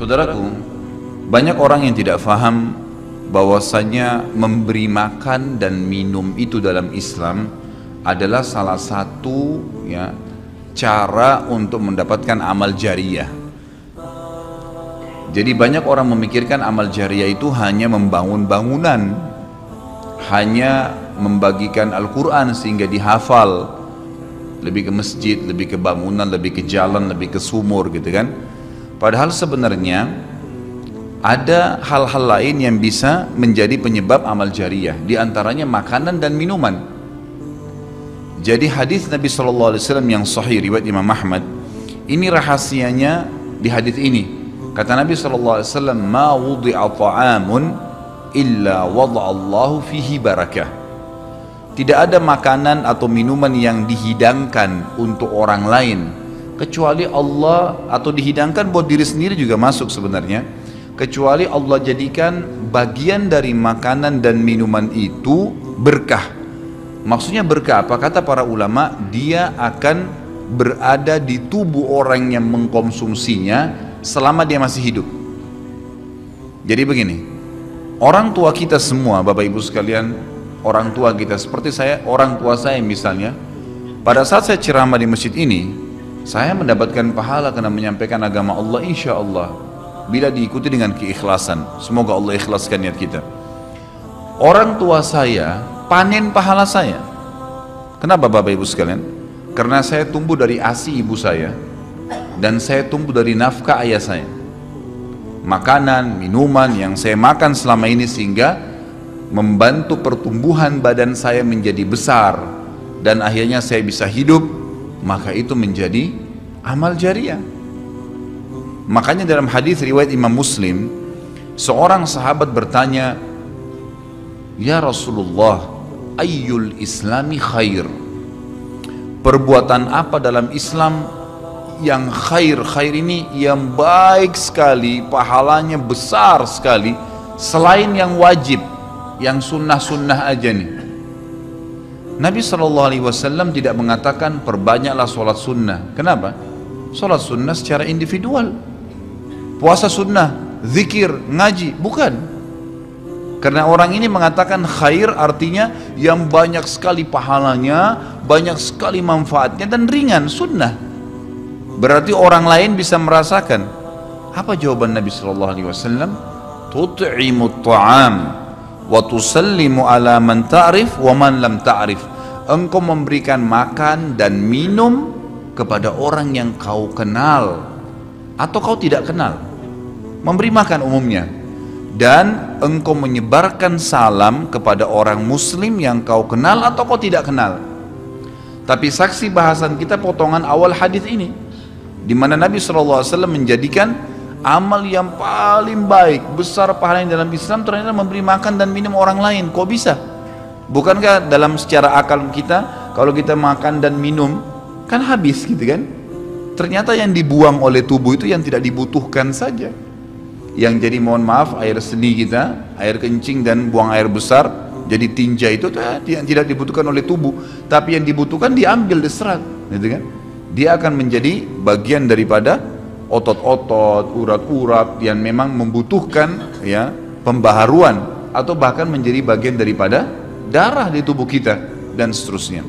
Saudaraku, banyak orang yang tidak faham bahwasanya memberi makan dan minum itu dalam Islam adalah salah satu cara untuk mendapatkan amal jariyah. Jadi banyak orang memikirkan amal jariyah itu hanya membangun bangunan, hanya membagikan Al-Quran sehingga dihafal, lebih ke masjid, lebih ke bangunan, lebih ke jalan, lebih ke sumur gitu kan. Padahal sebenarnya ada hal-hal lain yang bisa menjadi penyebab amal jariyah, di antaranya makanan dan minuman. Jadi hadis Nabi SAW yang sahih riwayat Imam Ahmad, ini rahasianya di hadis ini. Kata Nabi SAW, ma wudi'a ta'amun illa wada'allahu fihi barakah. Tidak ada makanan atau minuman yang dihidangkan untuk orang lain kecuali Allah, atau dihidangkan buat diri sendiri juga masuk sebenarnya, kecuali Allah jadikan bagian dari makanan dan minuman itu berkah. Maksudnya berkah apa? Kata para ulama, dia akan berada di tubuh orang yang mengkonsumsinya selama dia masih hidup. Jadi begini, orang tua kita semua, Bapak Ibu sekalian, orang tua kita seperti saya, orang tua saya misalnya, pada saat saya ceramah di masjid ini, saya mendapatkan pahala karena menyampaikan agama Allah, insya Allah, bila diikuti dengan keikhlasan. Semoga Allah ikhlaskan niat kita. Orang tua saya panen pahala saya. Kenapa Bapak Ibu sekalian? Karena saya tumbuh dari ASI ibu saya, dan saya tumbuh dari nafkah ayah saya. Makanan, minuman yang saya makan selama ini sehingga membantu pertumbuhan badan saya menjadi besar, dan akhirnya saya bisa hidup, maka itu menjadi amal jariyah. Makanya dalam hadis riwayat Imam Muslim, seorang sahabat bertanya, ya Rasulullah, ayyul islami khair? Perbuatan apa dalam Islam yang khair? Khair ini yang baik sekali, pahalanya besar sekali, selain yang wajib, yang sunnah-sunnah aja nih. Nabi SAW tidak mengatakan perbanyaklah sholat sunnah. Kenapa? Sholat sunnah secara individual, puasa sunnah, zikir, ngaji, bukan. Karena orang ini mengatakan khair artinya yang banyak sekali pahalanya, banyak sekali manfaatnya, dan ringan, sunnah. Berarti orang lain bisa merasakan. Apa jawaban Nabi SAW? Tut'imut ta'am wa tusallimu ala man ta'rif wa man lam ta'rif. Engkau memberikan makan dan minum kepada orang yang kau kenal atau kau tidak kenal, memberi makan umumnya, dan engkau menyebarkan salam kepada orang muslim yang kau kenal atau kau tidak kenal. Tapi saksi bahasan kita potongan awal hadis ini, di mana Nabi SAW menjadikan amal yang paling baik, besar pahalanya dalam Islam ternyata memberi makan dan minum orang lain. Kok bisa? Bukankah dalam secara akal kita, kalau kita makan dan minum kan habis gitu kan? Ternyata yang dibuang oleh tubuh itu yang tidak dibutuhkan saja. Yang jadi mohon maaf air seni kita, air kencing dan buang air besar, jadi tinja itu yang tidak dibutuhkan oleh tubuh, tapi yang dibutuhkan diambil, diserap, gitu kan? Dia akan menjadi bagian daripada otot-otot, urat-urat yang memang membutuhkan pembaharuan, atau bahkan menjadi bagian daripada darah di tubuh kita dan seterusnya.